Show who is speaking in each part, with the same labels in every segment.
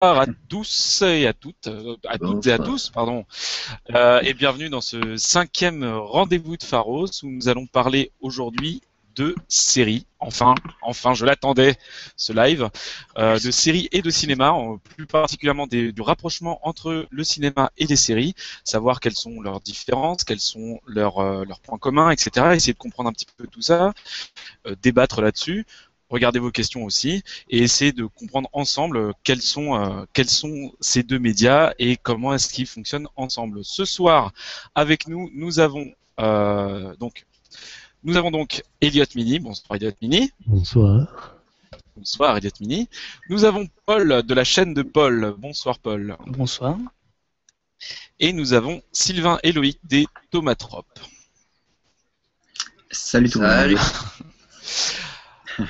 Speaker 1: à tous et à toutes, à toutes et à
Speaker 2: Bonsoir.
Speaker 1: tous, pardon, et bienvenue dans ce cinquième rendez-vous de Pharos où nous allons parler aujourd'hui de séries. Enfin, je l'attendais, ce live, de séries et de cinéma, plus particulièrement du rapprochement entre le cinéma et les séries, savoir quelles sont leurs différences, quels sont leurs points communs, etc. Essayer de comprendre un petit peu tout ça, débattre là-dessus. Regardez vos questions aussi et essayer de comprendre ensemble quels sont ces deux médias et comment est-ce qu'ils fonctionnent ensemble. Ce soir, avec nous, nous avons donc Elliot Mini. Bonsoir Elliot Mini.
Speaker 3: Bonsoir.
Speaker 1: Bonsoir Elliot Mini. Nous avons Paul de la chaîne de Paul. Bonsoir Paul.
Speaker 4: Bonsoir.
Speaker 1: Et nous avons Sylvain et Loïc des Tomatropes.
Speaker 2: Salut tout le monde.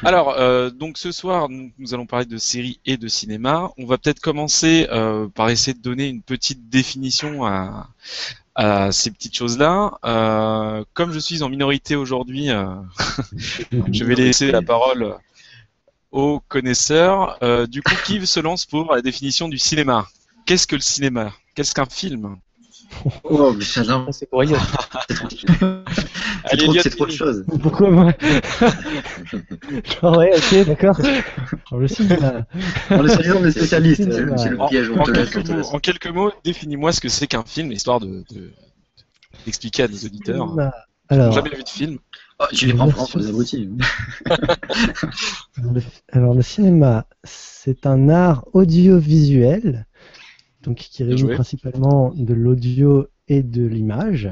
Speaker 1: Alors, donc ce soir, nous allons parler de séries et de cinéma. On va peut-être commencer par essayer de donner une petite définition à ces petites choses-là. Comme je suis en minorité aujourd'hui, je vais laisser la parole aux connaisseurs. Du coup, qui se lance pour la définition du cinéma? Qu'est-ce que le cinéma? Qu'est-ce qu'un film?
Speaker 2: Oh, mais j'adore.
Speaker 4: C'est pour Elliot.
Speaker 2: C'est trop de choses.
Speaker 3: Pourquoi moi? Genre, ouais, ok, d'accord. Alors, le cinéma.
Speaker 2: On est soi-disant des spécialistes.
Speaker 3: Cinéma.
Speaker 2: C'est le piège. On te laisse.
Speaker 1: En quelques mots, définis-moi ce que c'est qu'un film, histoire d'expliquer à nos auditeurs qui n'ont
Speaker 3: Alors,
Speaker 1: jamais vu de film.
Speaker 2: Oh, tu les prends pour des abrutis.
Speaker 3: alors, le cinéma, c'est un art audiovisuel, donc qui réunit
Speaker 1: joué.
Speaker 3: principalement de l'audio et de l'image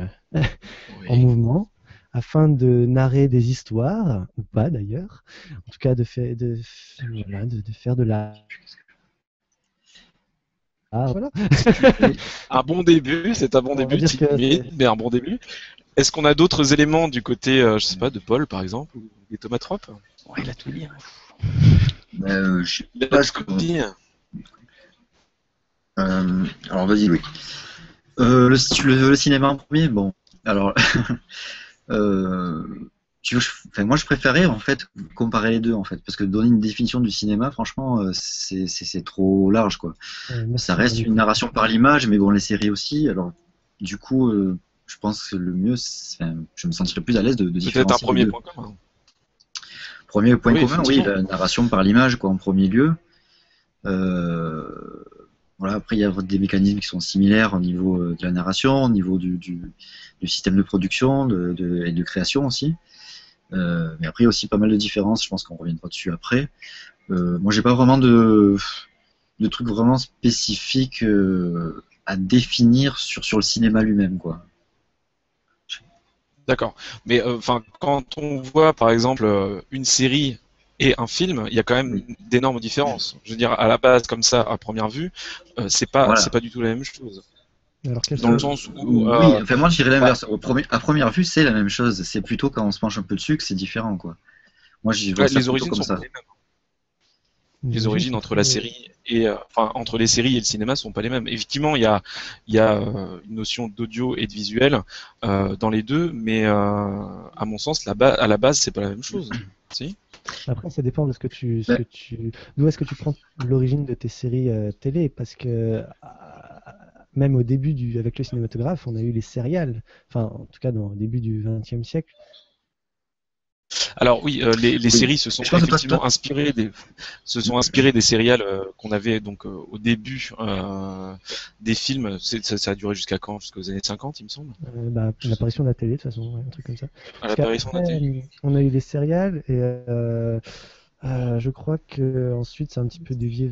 Speaker 3: en mouvement, afin de narrer des histoires, ou pas d'ailleurs, en tout cas de faire de la... Ah, voilà.
Speaker 1: Un bon début, c'est un bon
Speaker 3: On va
Speaker 1: début,
Speaker 3: dire que
Speaker 1: timide, mais un bon début. Est-ce qu'on a d'autres éléments du côté, je sais pas, de Paul par exemple, ou des Tomatropes?
Speaker 4: Ouais, il a tout dit. Hein.
Speaker 2: Je sais
Speaker 1: Il a
Speaker 2: pas
Speaker 1: pas
Speaker 2: ce
Speaker 1: ce
Speaker 2: que.
Speaker 1: qu'on dit.
Speaker 2: Alors vas-y, Louis. Le cinéma en premier, bon. Alors, moi je préférais en fait comparer les deux en fait, parce que donner une définition du cinéma, franchement, c'est trop large quoi. Ça reste une narration par l'image, mais bon, les séries aussi. Alors, du coup, je pense que le mieux, je me sentirais plus à l'aise de différencier
Speaker 1: Peut-être un
Speaker 2: les
Speaker 1: premier
Speaker 2: deux.
Speaker 1: point commun.
Speaker 2: Premier point
Speaker 1: Oui,
Speaker 2: commun, oui,
Speaker 1: effectivement.
Speaker 2: la narration par l'image, quoi, en premier lieu. Voilà, après, il y a des mécanismes qui sont similaires au niveau de la narration, au niveau du système de production et de création aussi. Mais après, il y a aussi pas mal de différences, je pense qu'on reviendra dessus après. Moi, j'ai pas vraiment de trucs vraiment spécifiques à définir sur le cinéma lui-même, quoi.
Speaker 1: D'accord. Mais enfin, quand on voit par exemple une série et un film, il y a quand même
Speaker 2: Oui.
Speaker 1: d'énormes différences. Je veux dire, à la base, comme ça, à première vue, c'est
Speaker 2: Voilà.
Speaker 1: pas du tout la même chose.
Speaker 3: Alors, quelles
Speaker 1: Dans le
Speaker 3: sont...
Speaker 1: sens où,
Speaker 2: Oui, enfin moi je dirais
Speaker 1: bah,
Speaker 2: l'inverse. À première vue, c'est la même chose. C'est plutôt quand on se penche un peu dessus que c'est différent, quoi. Moi, je vois ça
Speaker 1: les
Speaker 2: plutôt
Speaker 1: origines
Speaker 2: comme
Speaker 1: sont pas
Speaker 2: ça.
Speaker 1: les mêmes. Les origines entre la série et enfin entre les séries et le cinéma sont pas les mêmes. Effectivement, il y a une notion d'audio et de visuel dans les deux, mais à mon sens, à la base, c'est pas la même chose. Si?
Speaker 3: Après, ça dépend de
Speaker 2: Ouais.
Speaker 3: d'où est-ce que tu prends l'origine de tes séries télé, parce que même au début avec le cinématographe, on a eu les serials, enfin, en tout cas, au début du XXe siècle.
Speaker 1: Alors oui, les
Speaker 2: Oui.
Speaker 1: séries se sont
Speaker 2: Je pense que
Speaker 1: effectivement inspirées des serials qu'on avait donc au début des films. Ça a duré jusqu'à quand? Jusqu'aux années 50, il me semble,
Speaker 3: L'apparition de la télé, de toute façon, ouais, un truc comme ça.
Speaker 1: à
Speaker 3: Parce
Speaker 1: l'apparition de la
Speaker 3: qu'après,
Speaker 1: télé.
Speaker 3: on a eu les serials, et je crois que ensuite, c'est un petit peu dévié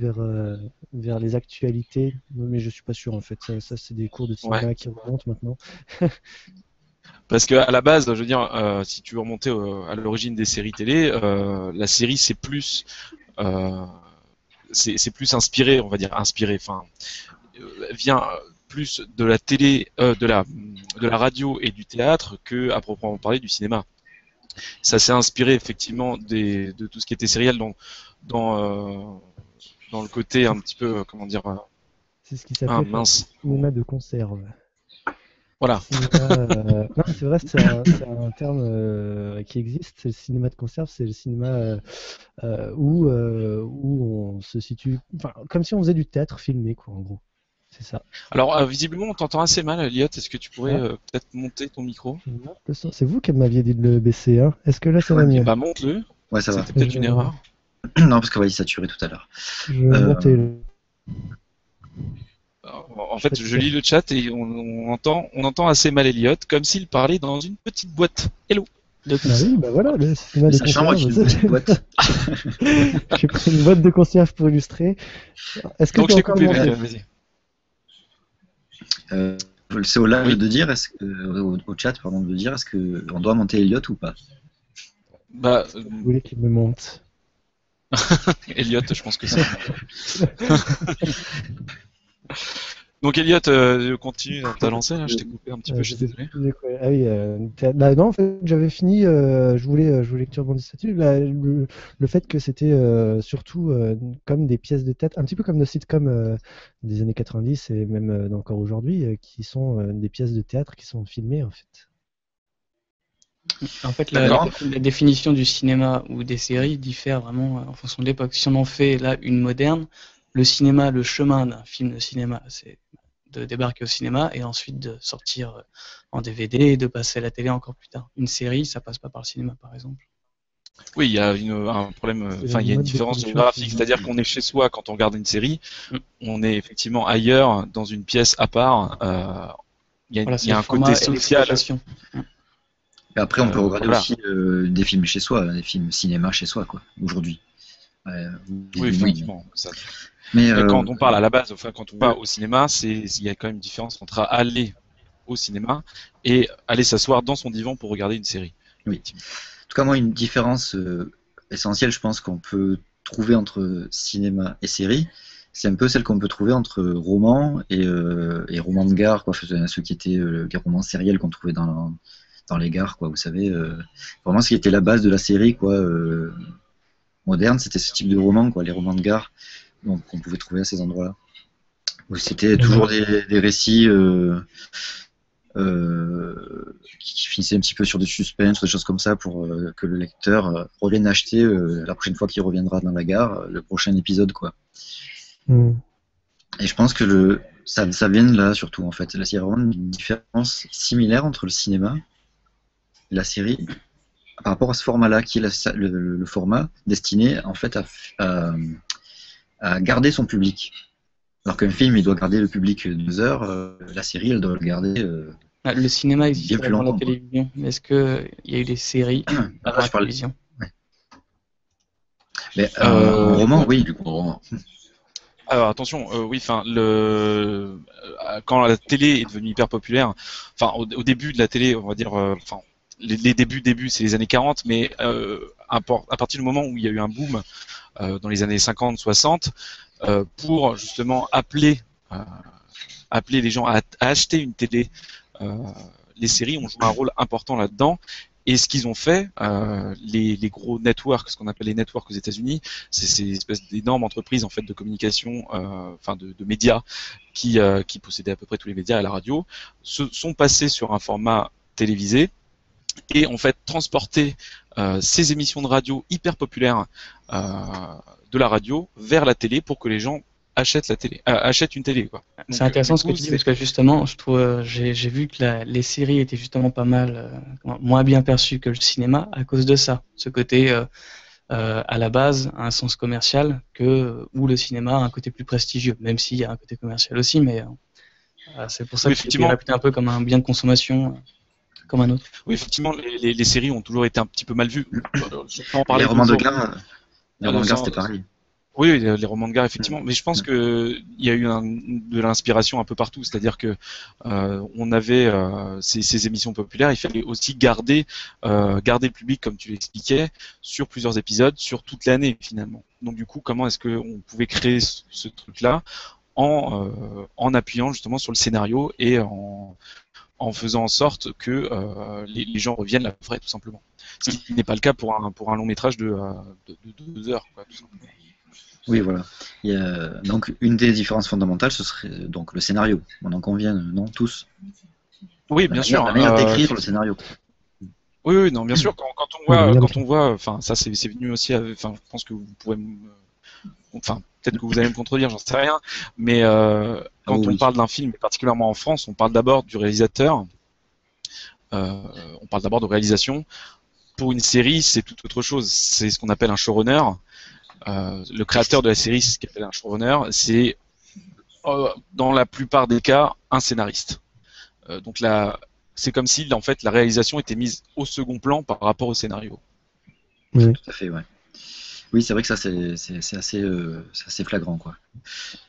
Speaker 3: vers les actualités, mais je suis pas sûr, en fait. Ça c'est des cours de
Speaker 1: Ouais.
Speaker 3: cinéma qui remontent maintenant.
Speaker 1: Parce que à la base, je veux dire, si tu veux remonter à l'origine des séries télé, la série euh, c'est plus inspiré, on va dire inspiré, enfin vient plus de la télé, de la radio et du théâtre que à proprement parler du cinéma. Ça s'est inspiré effectivement de tout ce qui était serial dans dans le côté un petit peu comment dire
Speaker 3: C'est ce qui s'appelait faire du
Speaker 1: mince.
Speaker 3: cinéma de conserve.
Speaker 1: Voilà.
Speaker 3: Non, c'est vrai, c'est un terme qui existe. C'est le cinéma de conserve. C'est le cinéma où on se situe, enfin, comme si on faisait du théâtre filmé, quoi, en gros. C'est ça.
Speaker 1: Alors, visiblement, on t'entend assez mal, Elliot. Est-ce que tu pourrais peut-être monter ton micro?
Speaker 3: Je note le son. C'est vous qui m'aviez dit de le baisser, hein. Est-ce que là ça va mieux?
Speaker 1: Bah, monte-le.
Speaker 2: Ouais, ça va.
Speaker 1: C'était peut-être une erreur.
Speaker 2: Non, parce qu'on va y saturer tout à l'heure.
Speaker 3: Je vais monter le...
Speaker 1: En fait, je lis le chat et on entend assez mal Elliot, comme s'il parlait dans une petite boîte. Hello.
Speaker 3: Bah oui, bah voilà, le cinéma de
Speaker 2: Sa chambre
Speaker 3: conserve.
Speaker 2: est une petite boîte.
Speaker 3: J'ai pris une boîte de conserve pour illustrer. Est-ce que
Speaker 1: Donc, je
Speaker 3: tu
Speaker 1: t'ai
Speaker 3: encore
Speaker 1: coupé,
Speaker 3: monté?
Speaker 1: vas-y.
Speaker 2: C'est au live
Speaker 1: Oui.
Speaker 2: de dire, au chat, pardon, de dire, est-ce qu'on doit monter Elliot ou pas?
Speaker 1: Bah,
Speaker 3: Vous voulez qu'il me monte?
Speaker 1: Elliot, je pense que ça. Donc, Elliot, continue dans ta lancée, là. Je t'ai coupé un petit peu, je suis désolé.
Speaker 3: Ah oui, bah non, en fait, j'avais fini. Je voulais que tu rebondisses là-dessus. Le fait que c'était surtout comme des pièces de théâtre, un petit peu comme nos sitcoms des années 90 et même encore aujourd'hui, qui sont des pièces de théâtre qui sont filmées en fait.
Speaker 4: En fait, la définition du cinéma ou des séries diffère vraiment en fonction de l'époque. Si on en fait là une moderne, le cinéma, le chemin d'un film de cinéma, c'est de débarquer au cinéma et ensuite de sortir en DVD et de passer à la télé encore plus tard. Une série, ça passe pas par le cinéma, par exemple.
Speaker 1: Oui, il y a un problème, enfin, il y a une différence géographique, c'est-à-dire qu'on est chez soi quand on regarde une série, on est effectivement ailleurs, dans une pièce à part, il y a un côté social.
Speaker 2: Et après, on peut regarder aussi des films chez soi, des films cinéma chez soi, quoi, aujourd'hui.
Speaker 1: Oui, effectivement.
Speaker 2: Mais
Speaker 1: quand on parle à la base, enfin, quand on va au cinéma, il y a quand même une différence entre aller au cinéma et aller s'asseoir dans son divan pour regarder une série.
Speaker 2: Oui. En tout cas, moi, une différence essentielle, je pense, qu'on peut trouver entre cinéma et série, c'est un peu celle qu'on peut trouver entre roman et roman de gare, quoi, ceux qui étaient les romans sériels qu'on trouvait dans les gares, quoi, vous savez, vraiment ce qui était la base de la série, quoi, moderne, c'était ce type de roman, quoi, les romans de gare, donc qu'on pouvait trouver à ces endroits-là. Où c'était toujours des récits qui finissaient un petit peu sur des suspens, des choses comme ça, pour que le lecteur revienne acheter la prochaine fois qu'il reviendra dans la gare, le prochain épisode, quoi. Et je pense que ça vient de là, surtout, en fait. Là, il y a vraiment une différence similaire entre le cinéma la série par rapport à ce format-là, qui est le format destiné en fait à garder son public. Alors qu'un film, il doit garder le public 2 heures, la série, elle doit le garder.
Speaker 4: Le cinéma existe
Speaker 2: plus
Speaker 4: avant
Speaker 2: longtemps,
Speaker 4: la télévision. Est-ce qu'il y a eu des séries avant la télévision?
Speaker 2: Ouais. Mais en roman, oui, du coup, en roman.
Speaker 1: Alors attention, oui, enfin quand la télé est devenue hyper populaire, enfin au début de la télé, on va dire, enfin les débuts, c'est les années 40, mais à partir du moment où il y a eu un boom dans les années 50, 60, pour justement appeler les gens à acheter une télé, les séries ont joué un rôle important là-dedans. Et ce qu'ils ont fait, les gros networks, ce qu'on appelle les networks aux États-Unis, c'est ces espèces d'énormes entreprises en fait de communication, enfin de médias qui possédaient à peu près tous les médias à la radio, sont passés sur un format télévisé et en fait transporté ces émissions de radio hyper populaires de la radio vers la télé pour que les gens achètent une télé, quoi.
Speaker 4: C'est intéressant ce que tu dis parce que justement, je trouve, j'ai vu que les séries étaient justement pas mal, moins bien perçues que le cinéma à cause de ça. Ce côté, à la base, un sens commercial où le cinéma a un côté plus prestigieux, même s'il y a un côté commercial aussi, mais c'est pour ça que c'est réputé un peu comme un bien de consommation. Comme un autre.
Speaker 1: Oui, effectivement, les séries ont toujours été un petit peu mal vues.
Speaker 2: Les romans de gare, c'était pareil.
Speaker 1: Oui, les romans de gare, effectivement. Mais je pense que il y a eu de l'inspiration un peu partout. C'est-à-dire que on avait ces émissions populaires. Il fallait aussi garder le public, comme tu l'expliquais, sur plusieurs épisodes, sur toute l'année finalement. Donc du coup, comment est-ce qu'on pouvait créer ce truc-là en appuyant justement sur le scénario et en faisant en sorte que les gens reviennent la vraie, tout simplement. Ce qui n'est pas le cas pour un long métrage de 2 heures, quoi, tout simplement.
Speaker 2: Oui, voilà. Donc une des différences fondamentales, ce serait donc le scénario. On en convient, non, tous?
Speaker 1: Oui, bien sûr.
Speaker 2: La manière d'écrire le scénario.
Speaker 1: Oui, oui, non, bien sûr. Quand on voit, enfin, ça, c'est venu aussi. Enfin, je pense que vous pourrez, enfin, peut-être que vous allez me contredire, j'en sais rien. Mais quand on parle d'un film, et particulièrement en France, on parle d'abord du réalisateur. On parle d'abord de réalisation. Pour une série, c'est tout autre chose. C'est ce qu'on appelle un showrunner. Le créateur de la série, c'est ce qu'on appelle un showrunner. C'est dans la plupart des cas un scénariste. Donc là, c'est comme si en fait la réalisation était mise au second plan par rapport au scénario.
Speaker 2: Oui. Tout à fait, ouais. Oui, c'est vrai que ça c'est assez flagrant, quoi.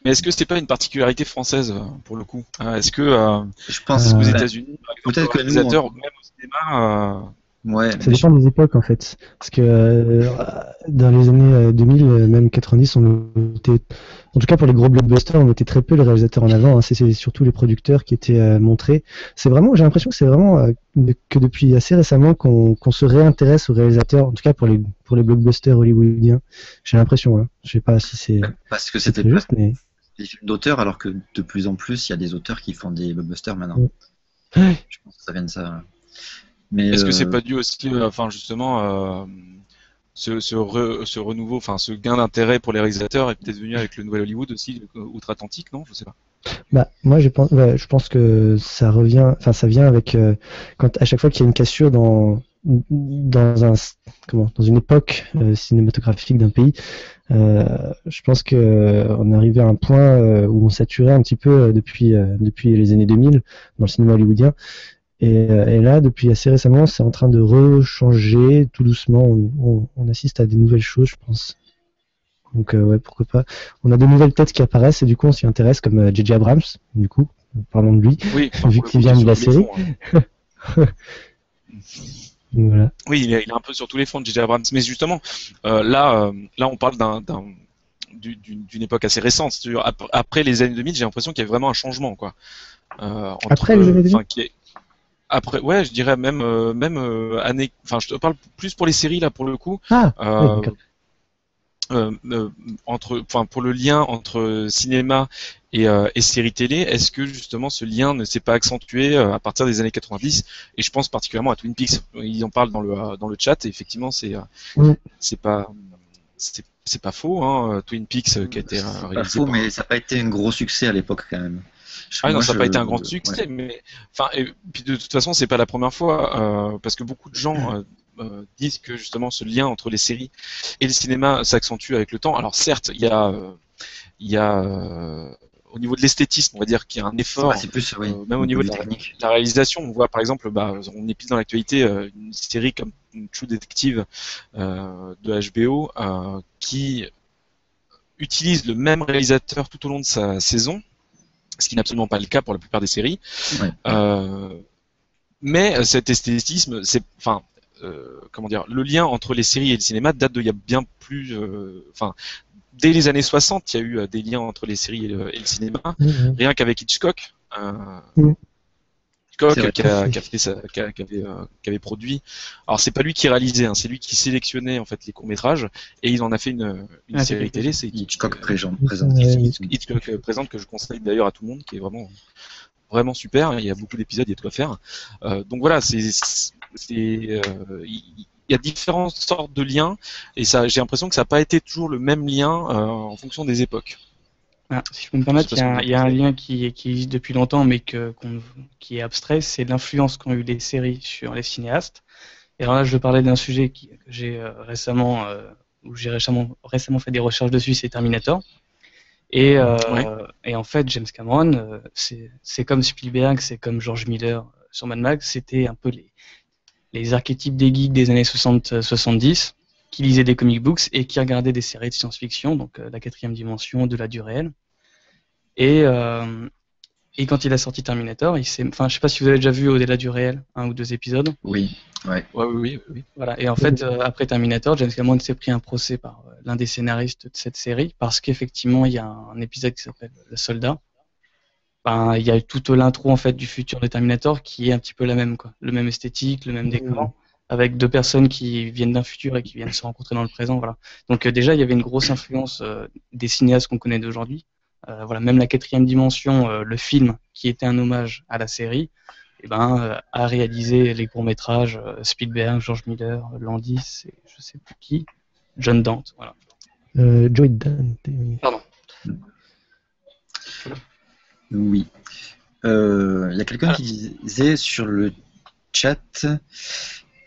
Speaker 1: Mais est-ce que c'est pas une particularité française pour le coup? Est-ce que
Speaker 2: je pense
Speaker 1: aux États-Unis,
Speaker 2: peut-être que
Speaker 1: réalisateurs, même au cinéma,
Speaker 3: ouais, ça dépend des époques en fait. Parce que dans les années 2000, même 90, on était, en tout cas pour les gros blockbusters, on mettait très peu les réalisateurs en avant. Hein. C'est surtout les producteurs qui étaient montrés. C'est vraiment, j'ai l'impression que c'est vraiment que depuis assez récemment qu'on se réintéresse aux réalisateurs, en tout cas pour les blockbusters hollywoodiens. J'ai l'impression. Hein. Je sais pas si c'est
Speaker 2: parce que c'était
Speaker 3: juste, mais
Speaker 2: des films d'auteurs, alors que de plus en plus, il y a des auteurs qui font des blockbusters maintenant.
Speaker 3: Ouais.
Speaker 2: Je pense que ça vient de ça. Mais
Speaker 1: est-ce que c'est pas dû aussi, enfin justement, ce renouveau, enfin ce gain d'intérêt pour les réalisateurs est peut-être venu avec le nouvel Hollywood aussi, outre-Atlantique, non? Je sais pas.
Speaker 3: Bah, moi, je pense que ça revient, enfin, ça vient avec quand à chaque fois qu'il y a une cassure dans une époque cinématographique d'un pays, je pense que on est arrivé à un point où on saturait un petit peu depuis les années 2000 dans le cinéma hollywoodien. Et là, depuis assez récemment, c'est en train de rechanger tout doucement. On assiste à des nouvelles choses, je pense. Donc ouais, pourquoi pas. On a de nouvelles têtes qui apparaissent et du coup on s'y intéresse, comme J.J. Abrams, du coup, parlons de lui,
Speaker 1: oui,
Speaker 3: vu qu'il vient de la série. Voilà.
Speaker 1: Oui, il est un peu sur tous les fronts de J.J. Abrams, mais justement, là on parle d'une époque assez récente. C'est-à-dire, après les années 2000, j'ai l'impression qu'il y a vraiment un changement, quoi.
Speaker 3: Après les années 2000.
Speaker 1: Après, ouais, je dirais même année. Enfin, je te parle plus pour les séries là, pour le coup. Pour le lien entre cinéma et séries télé, est-ce que justement ce lien ne s'est pas accentué à partir des années 90? Et je pense particulièrement à Twin Peaks. Ils en parlent dans le chat. Et effectivement, c'est pas faux. Hein, Twin Peaks qui a été réalisé.
Speaker 2: Pas faux, mais ça n'a pas été un gros succès à l'époque quand même.
Speaker 1: Non, ça n'a pas été un grand succès, ouais. Mais enfin, et puis de toute façon, c'est pas la première fois parce que beaucoup de gens disent que justement ce lien entre les séries et le cinéma s'accentue avec le temps. Alors certes, il y a au niveau de l'esthétisme, on va dire qu'il y a un effort,
Speaker 2: plus, oui,
Speaker 1: même au niveau de la réalisation. On voit par exemple, on épise dans l'actualité une série comme True Detective de HBO qui utilise le même réalisateur tout au long de sa saison. Ce qui n'est absolument pas le cas pour la plupart des séries. Ouais. Mais cet esthétisme, comment dire, le lien entre les séries et le cinéma date d'il y a bien plus, dès les années 60, il y a eu des liens entre les séries et le cinéma, rien qu'avec Hitchcock. Hitchcock qui avait produit. Alors c'est pas lui qui réalisait, hein, c'est lui qui sélectionnait en fait les courts métrages et il en a fait une série télé. C'est
Speaker 2: Hitchcock présente.
Speaker 1: Hitchcock présente que je conseille d'ailleurs à tout le monde, qui est vraiment super. Il y a beaucoup d'épisodes, il y a tout à faire. Donc voilà, il y a différentes sortes de liens et ça, j'ai l'impression que ça n'a pas été toujours le même lien en fonction des époques.
Speaker 4: Ah, si je peux me permettre, il y a un lien qui existe depuis longtemps, mais qui est abstrait, c'est l'influence qu'ont eu les séries sur les cinéastes. Et alors là, je parlais d'un sujet que j'ai récemment fait des recherches dessus, c'est Terminator. Et en fait, James Cameron, c'est comme Spielberg, c'est comme George Miller sur Mad Max, c'était un peu les archétypes des geeks des années 60-70. Qui lisait des comic books et qui regardait des séries de science-fiction, donc la 4e dimension, de la du réel. Et quand il a sorti Terminator, je sais pas si vous avez déjà vu Au-delà du réel, 1 ou 2 épisodes.
Speaker 2: Oui, ouais.
Speaker 1: Oui.
Speaker 4: Voilà. Et en fait, après Terminator, James Cameron s'est pris un procès par l'un des scénaristes de cette série parce qu'effectivement, il y a un épisode qui s'appelle Le Soldat. Il y a toute l'intro en fait du futur de Terminator qui est un petit peu la même, quoi. Le même esthétique, le même décor. Avec 2 personnes qui viennent d'un futur et qui viennent se rencontrer dans le présent, voilà. Donc déjà, il y avait une grosse influence des cinéastes qu'on connaît d'aujourd'hui. Voilà, même la 4e dimension, le film qui était un hommage à la série, a réalisé les courts-métrages Spielberg, George Miller, Landis et je sais plus qui, John Dante, voilà.
Speaker 3: Joey Dante. Oui.
Speaker 4: Pardon.
Speaker 2: Oui. Il y a quelqu'un qui disait sur le chat,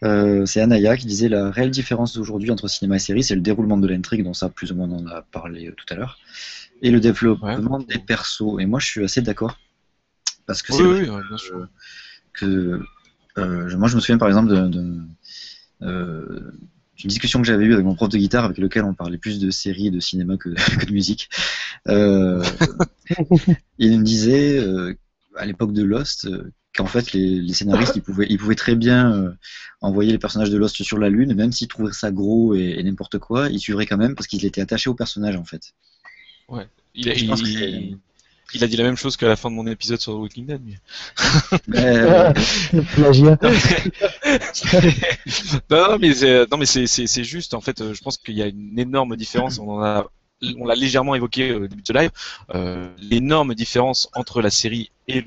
Speaker 2: c'est Anaya qui disait la réelle différence d'aujourd'hui entre cinéma et série, c'est le déroulement de l'intrigue, dont ça plus ou moins on en a parlé tout à l'heure, et le développement des persos. Et moi je suis assez d'accord, parce que c'est vrai
Speaker 1: bien sûr.
Speaker 2: moi je me souviens par exemple d'une discussion que j'avais eue avec mon prof de guitare avec lequel on parlait plus de séries et de cinéma que de musique. Il me disait à l'époque de Lost qu'en fait les scénaristes ils pouvaient très bien envoyer les personnages de Lost sur la Lune, même s'ils trouvaient ça gros et n'importe quoi, ils suivraient quand même parce qu'ils étaient attachés aux personnages en fait.
Speaker 1: Ouais. Il a dit la même chose qu'à la fin de mon épisode sur The Walking Dead.
Speaker 3: Plagiat.
Speaker 1: non, mais c'est juste. En fait, je pense qu'il y a une énorme différence. On l'a légèrement évoqué au début de ce live. L'énorme différence entre la série et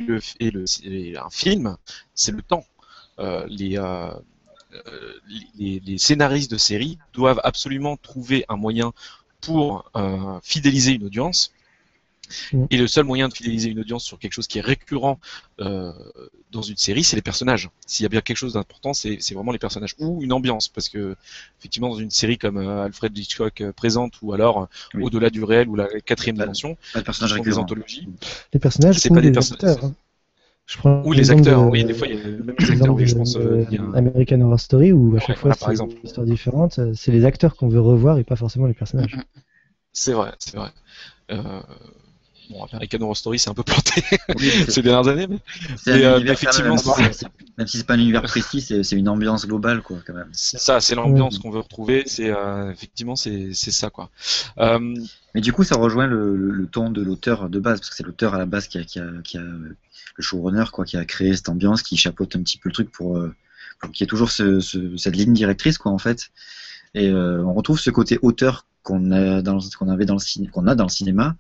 Speaker 1: un film, c'est le temps. Les scénaristes de série doivent absolument trouver un moyen pour fidéliser une audience. Et le seul moyen de fidéliser une audience sur quelque chose qui est récurrent dans une série, c'est les personnages. S'il y a bien quelque chose d'important, c'est vraiment les personnages. Ou une ambiance, parce que effectivement dans une série comme Alfred Hitchcock présente, ou alors Au-delà du réel, ou la quatrième dimension,
Speaker 2: ce sont
Speaker 1: des anthologies.
Speaker 3: Les personnages,
Speaker 1: c'est pas des personnages.
Speaker 3: Ou
Speaker 1: les acteurs, oui, des fois il y a même les acteurs, oui, je pense.
Speaker 3: American Horror Story, où à chaque fois
Speaker 1: par exemple,
Speaker 3: une histoire différente, c'est les acteurs qu'on veut revoir et pas forcément les personnages.
Speaker 1: C'est vrai. Bon, American Horror Story c'est un peu planté ces dernières années, mais effectivement,
Speaker 2: même si c'est pas un univers précis, c'est une ambiance globale, quoi, quand même.
Speaker 1: C'est ça, c'est l'ambiance qu'on veut retrouver. C'est effectivement c'est ça, quoi.
Speaker 2: Mais du coup, ça rejoint le ton de l'auteur de base, parce que c'est l'auteur à la base qui a le showrunner, quoi, qui a créé cette ambiance, qui chapeaute un petit peu le truc pour qu'il y ait toujours cette ligne directrice, quoi, en fait. Et on retrouve ce côté auteur qu'on a dans le cinéma,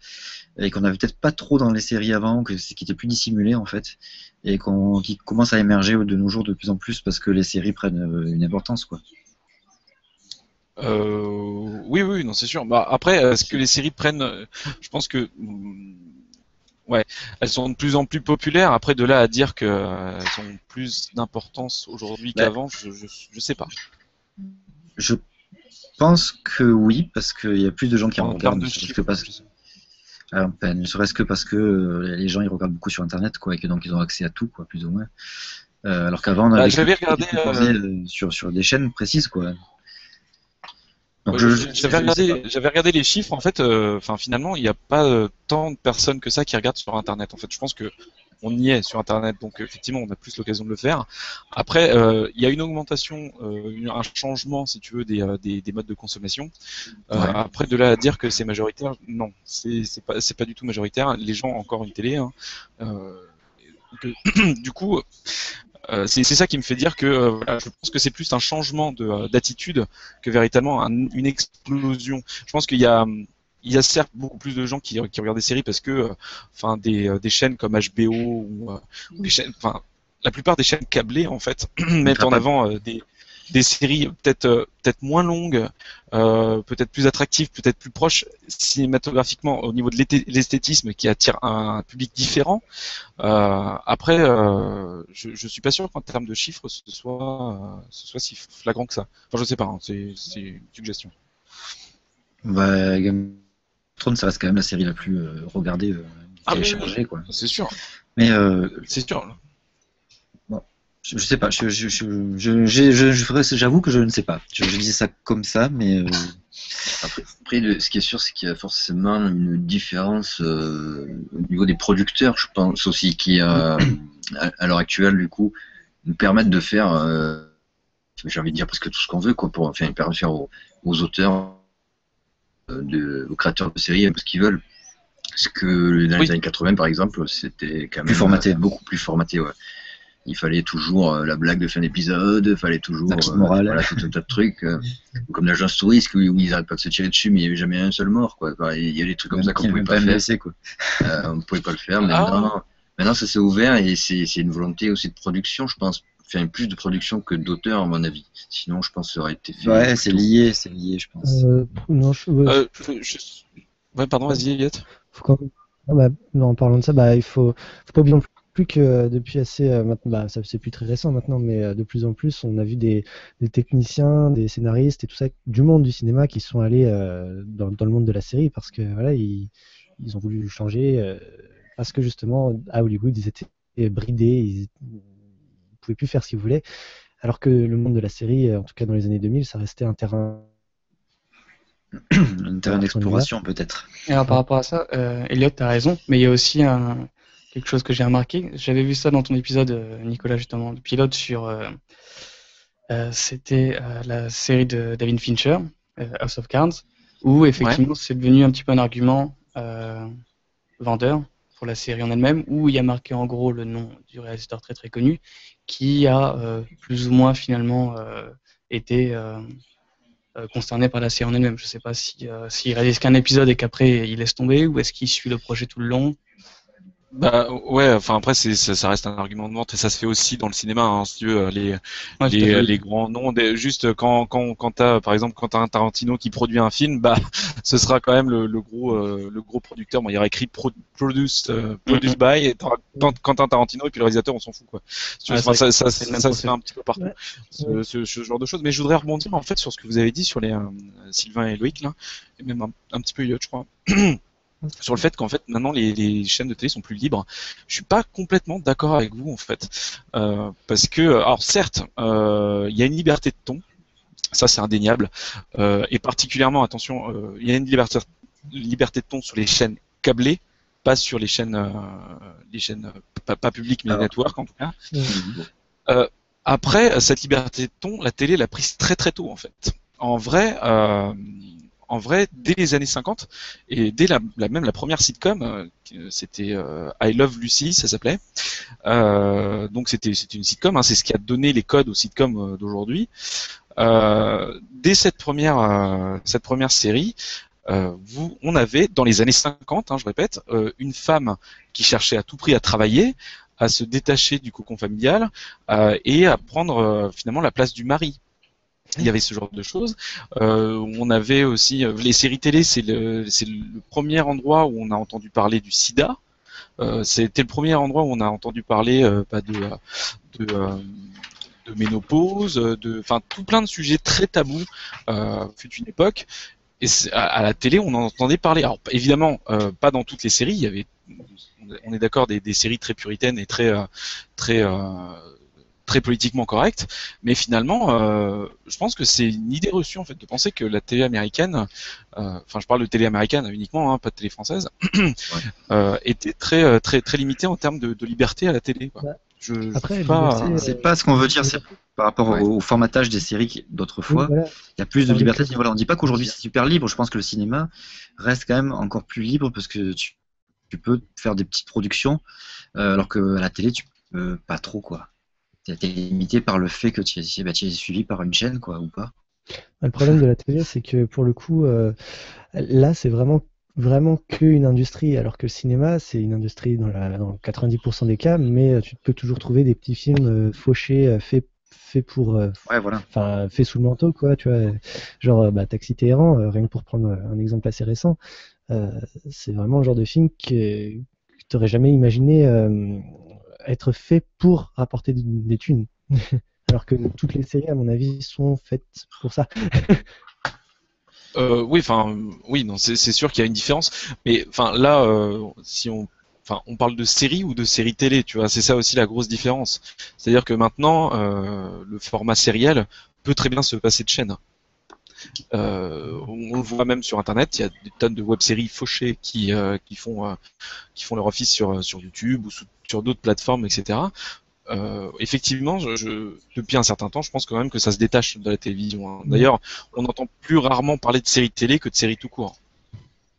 Speaker 2: et qu'on avait peut-être pas trop dans les séries avant, qui était plus dissimulé en fait, et qui commence à émerger de nos jours de plus en plus parce que les séries prennent une importance, quoi.
Speaker 1: Oui, non, c'est sûr. Bah, après, est-ce que les séries prennent je pense que ouais, elles sont de plus en plus populaires. Après, de là à dire qu'elles ont plus d'importance aujourd'hui qu'avant, je sais pas.
Speaker 2: Je pense que oui, parce qu'il y a plus de gens qui en regardent. Ne serait-ce que parce que les gens ils regardent beaucoup sur Internet, quoi, et que donc ils ont accès à tout, quoi, plus ou moins. Alors qu'avant on avait
Speaker 1: j'avais regardé
Speaker 2: sur des chaînes précises, quoi.
Speaker 1: Donc j'avais regardé les chiffres, en fait. Finalement, il n'y a pas tant de personnes que ça qui regardent sur Internet. En fait, je pense que on y est sur Internet, donc effectivement, on a plus l'occasion de le faire. Après, il y a une augmentation, un changement, si tu veux, des modes de consommation. Après, de là à dire que c'est majoritaire, non, c'est pas du tout majoritaire. Les gens ont encore une télé. Du coup, c'est ça qui me fait dire que je pense que c'est plus un changement d'attitude que véritablement une explosion. Je pense qu'il y a certes beaucoup plus de gens qui regardent des séries parce que des chaînes comme HBO ou des chaînes, la plupart des chaînes câblées en fait mettent en avant des séries peut-être moins longues, peut-être plus attractives, peut-être plus proches cinématographiquement au niveau de l'esthétisme, qui attire un public différent. Après, je suis pas sûr qu'en termes de chiffres ce soit si flagrant que ça. Enfin, je sais pas, hein, c'est une suggestion.
Speaker 2: Game of Thrones, ça reste quand même la série la plus regardée, téléchargée, quoi.
Speaker 1: C'est sûr.
Speaker 2: Mais
Speaker 1: c'est sûr.
Speaker 2: Je sais pas, j'avoue que je ne sais pas. Je disais ça comme ça, mais
Speaker 5: après, ce qui est sûr, c'est qu'il y a forcément une différence au niveau des producteurs, je pense aussi, qui à l'heure actuelle, du coup, nous permettent de faire, j'ai envie de dire presque tout ce qu'on veut, quoi, pour permettre de faire aux auteurs, aux créateurs de séries, ce qu'ils veulent. Parce que dans les années 80, par exemple, c'était quand même beaucoup plus formaté, ouais. Il fallait toujours la blague de fin d'épisode, il fallait toujours voilà, tout un tas de trucs, comme l'agence touriste où ils n'arrêtent pas de se tirer dessus, mais il n'y avait jamais un seul mort, quoi. Il y a des trucs comme ça qu'on ne pouvait pas faire. On ne pouvait pas le faire, mais Maintenant, ça s'est ouvert et c'est une volonté aussi de production, je pense. Enfin, plus de production que d'auteur, à mon avis. Sinon, je pense que ça aurait été fait.
Speaker 2: Ouais,
Speaker 5: plus
Speaker 2: c'est lié, je pense.
Speaker 3: Non,
Speaker 1: Ouais, pardon, vas-y, Elliot.
Speaker 3: faut quand même- Ah bah, non, en parlant de ça, bah, faut pas oublier non plus que depuis assez maintenant, bah, ça c'est plus très récent maintenant, mais de plus en plus, on a vu des techniciens, des scénaristes et tout ça du monde du cinéma qui sont allés dans le monde de la série parce que voilà, ils ont voulu changer parce que justement à Hollywood ils étaient bridés, ils pouvaient plus faire ce qu'ils voulaient, alors que le monde de la série, en tout cas dans les années 2000, ça restait un terrain
Speaker 2: Un terrain d'exploration, peut-être.
Speaker 4: Et alors par rapport à ça, Elliot, tu as raison, mais il y a aussi quelque chose que j'ai remarqué. J'avais vu ça dans ton épisode, Nicolas, justement, de pilote sur. C'était la série de David Fincher, House of Cards, où effectivement c'est devenu un petit peu un argument vendeur pour la série en elle-même, où il y a marqué en gros le nom du réalisateur très très connu, qui a plus ou moins finalement été concerné par la série en elle-même. Je sais pas s'il réalise qu'un épisode et qu'après il laisse tomber, ou est-ce qu'il suit le projet tout le long.
Speaker 1: Bah ouais, enfin après ça reste un argument de vente et ça se fait aussi dans le cinéma, hein, si tu veux,
Speaker 4: Ouais, tout à fait.
Speaker 1: les grands noms, juste quand t'as par exemple quand t'as un Tarantino qui produit un film, bah ce sera quand même le gros producteur. Bon, il y aura écrit produced by et Quentin Tarantino et puis le réalisateur on s'en fout quoi. Si tu veux,
Speaker 4: Ouais,
Speaker 1: enfin,
Speaker 4: c'est le même
Speaker 1: ça se fait un petit peu partout,
Speaker 3: Ouais.
Speaker 1: ce genre de choses. Mais je voudrais rebondir en fait sur ce que vous avez dit sur les Sylvain et Loïc là, et même un petit peu Elliot je crois. Sur le fait qu'en fait maintenant les chaînes de télé sont plus libres. Je suis pas complètement d'accord avec vous en fait, parce que alors certes il y a une liberté de ton, ça c'est indéniable, et particulièrement attention il y a une liberté de ton sur les chaînes câblées, pas sur les chaînes pas publiques mais
Speaker 2: Alors.
Speaker 1: network en tout cas.
Speaker 3: Ouais.
Speaker 1: Après cette liberté de ton, la télé l'a prise très très tôt en fait. En vrai, dès les années 50, et dès même la première sitcom, c'était I Love Lucy, ça s'appelait. Donc c'était une sitcom, hein, c'est ce qui a donné les codes aux sitcoms d'aujourd'hui. Dès cette première série, on avait dans les années 50, hein, je répète, une femme qui cherchait à tout prix à travailler, à se détacher du cocon familial et à prendre finalement la place du mari. Il y avait ce genre de choses. On avait aussi les séries télé, c'est le premier endroit où on a entendu parler du sida. C'était le premier endroit où on a entendu parler de ménopause, enfin tout plein de sujets très tabous fut une époque. Et à la télé, on en entendait parler. Alors évidemment, pas dans toutes les séries. Il y avait, on est d'accord, des séries très puritaines et très politiquement correctes, mais finalement, je pense que c'est une idée reçue en fait de penser que la télé américaine, enfin je parle de télé américaine uniquement, hein, pas de télé française, était très limitée en termes de liberté à la télé. Quoi.
Speaker 3: Bah,
Speaker 1: Je
Speaker 3: après,
Speaker 1: suis pas.
Speaker 2: C'est pas ce qu'on veut dire, c'est par rapport au formatage des séries d'autrefois.
Speaker 3: Oui, voilà.
Speaker 2: Il y a plus de
Speaker 3: Dans
Speaker 2: liberté à
Speaker 3: les-
Speaker 2: ce niveau-là. On dit pas qu'aujourd'hui c'est super libre. Je pense que le cinéma reste quand même encore plus libre parce que tu peux faire des petites productions, alors que à la télé tu peux pas trop quoi. T'es limité par le fait que tu es suivi par une chaîne quoi ou pas.
Speaker 3: Le problème de la télé, c'est que pour le coup, là, c'est vraiment qu'une industrie, alors que le cinéma, c'est une industrie dans 90% des cas, mais tu peux toujours trouver des petits films fauchés, faits pour,
Speaker 2: Ouais voilà.
Speaker 3: enfin, faits sous le manteau, quoi, tu vois. Genre, Taxi Téhéran, rien que pour prendre un exemple assez récent, c'est vraiment le genre de film que tu n'aurais jamais imaginé être fait pour rapporter des thunes. Alors que toutes les séries, à mon avis, sont faites pour ça.
Speaker 1: Oui, enfin, oui, non, c'est sûr qu'il y a une différence, mais enfin là, si on parle de séries ou de séries télé, tu vois, c'est ça aussi la grosse différence. C'est-à-dire que maintenant, le format sériel peut très bien se passer de chaîne. On le voit même sur Internet, il y a des tonnes de web-séries fauchées qui font leur office sur YouTube ou sur d'autres plateformes, etc. Effectivement, depuis un certain temps, je pense quand même que ça se détache de la télévision. Hein. D'ailleurs, on entend plus rarement parler de séries télé que de séries tout court.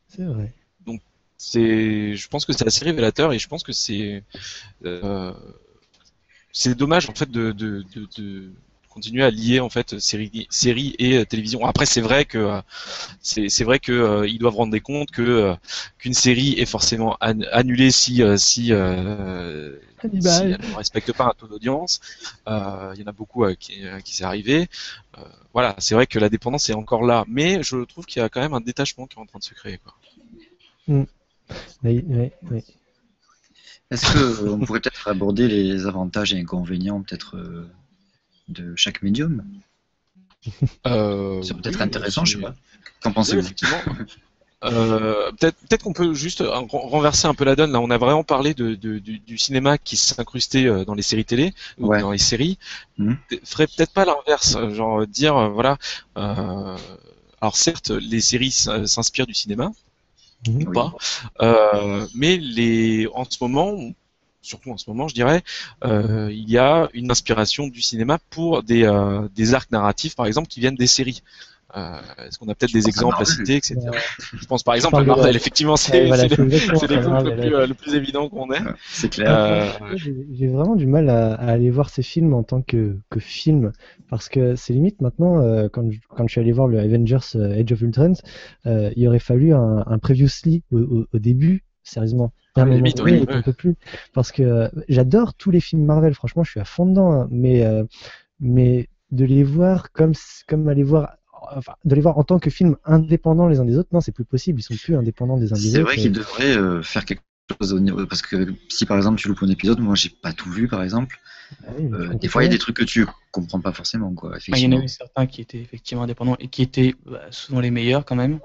Speaker 3: C'est vrai.
Speaker 1: Donc, je pense que c'est assez révélateur et je pense que c'est dommage en fait continuer à lier en fait série et télévision. Après, c'est vrai que ils doivent rendre des comptes que qu'une série est forcément annulée si elle ne respecte pas un taux d'audience. Il y en a beaucoup qui s'est arrivé. Voilà, c'est vrai que la dépendance est encore là, mais je trouve qu'il y a quand même un détachement qui est en train de se créer, quoi.
Speaker 3: Oui.
Speaker 2: Est-ce qu'on pourrait peut-être aborder les avantages et inconvénients peut-être de chaque médium? C'est peut-être intéressant, je sais pas. Qu'en pensez-vous?
Speaker 1: Effectivement. Peut-être qu'on peut juste renverser un peu la donne. Là, on a vraiment parlé du cinéma qui s'incrustait dans les séries télé ou dans les séries. Ferait peut-être pas l'inverse, genre dire voilà. Alors certes, les séries s'inspirent du cinéma. Ou pas. Mais en ce moment, surtout en ce moment, je dirais, il y a une inspiration du cinéma pour des arcs narratifs, par exemple, qui viennent des séries. Est-ce qu'on a peut-être des exemples à citer, etc. Je pense par exemple à Marvel, effectivement, c'est l'exemple le plus évident qu'on ait.
Speaker 2: C'est clair.
Speaker 3: J'ai vraiment du mal à aller voir ces films en tant que film, parce que c'est limite maintenant, quand je suis allé voir le Avengers Age of Ultron, il aurait fallu un previously au début, sérieusement. À un moment donné, on peut plus, parce que j'adore tous les films Marvel, franchement, je suis à fond dedans, hein, mais de les voir comme aller voir. Enfin, de les voir en tant que films indépendants les uns des autres, non, c'est plus possible, ils sont plus indépendants des uns des autres.
Speaker 2: C'est vrai qu'ils devraient faire quelque chose au niveau, parce que si par exemple tu loupes un épisode, moi j'ai pas tout vu par exemple, des fois il y a des trucs que tu comprends pas forcément, quoi.
Speaker 4: Il y en a eu certains qui étaient effectivement indépendants et qui étaient souvent les meilleurs quand même,